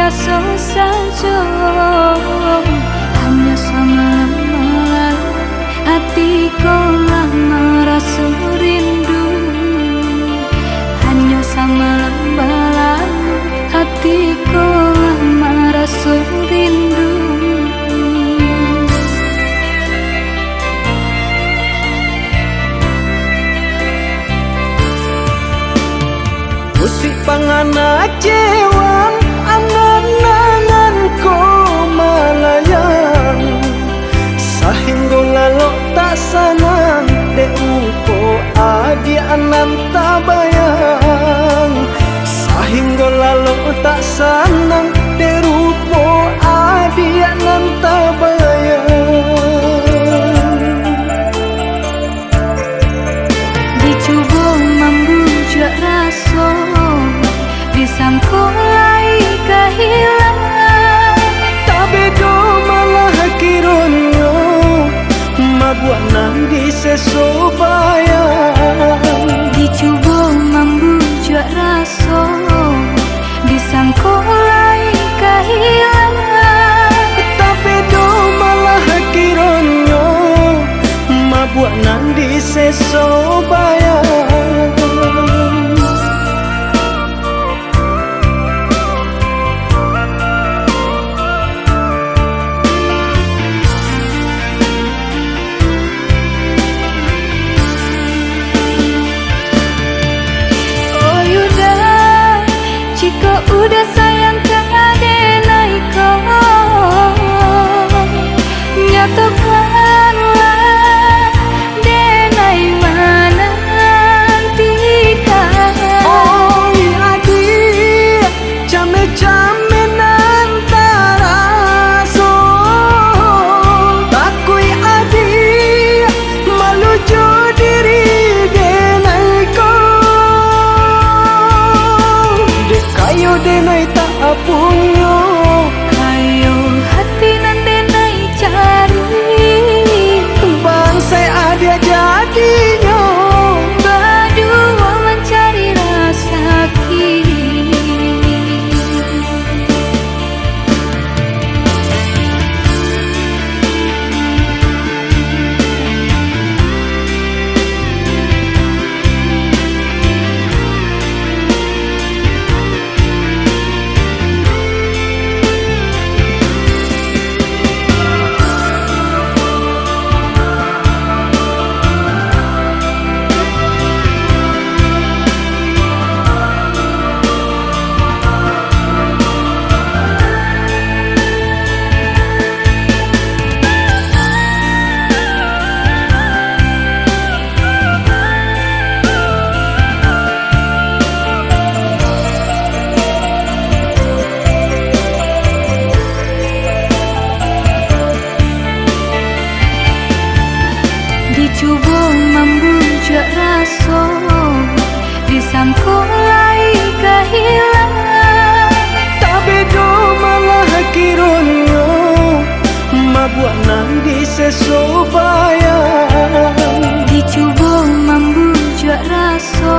rasa saja, hanya semalam hatiku lama rasa rindu, hanya semalam berlalu hatiku lama rasa rindu. Musik panganak jewang angan-angan ko malayan, sahinggo lalo tak sanang de upo adi anan tabayang, sahinggo lalo tak sanang de rupo adi anan tabayang. Dicoba membujuk rasa disangkulai kehilangan, tapi do malah kironyo mabuat nang sesobayang. dicoba membujuk rasa disangkulai kehilangan, Tapi do malah kironyo mabuat nang sesobayang. udah sayang ke adenai kau, nyatakanlah denai menantikan. Oh adik, jame-jame nantara so, takui adik malujo diri denai kau. Kayo denai tak apunyo, Kayo hati nan denai cari, bangsai ada jadinya. berdua mencari rasa kini. Dicoba membujuk rasa disangkulai kehilangan, Tapi do malah kironyo mabuat nang sesobayang. dicoba membujuk rasa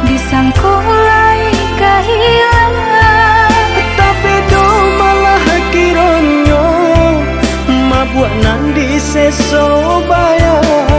disangkulai kehilangan, Tapi do malah kironyo mabuat nang sesobayang.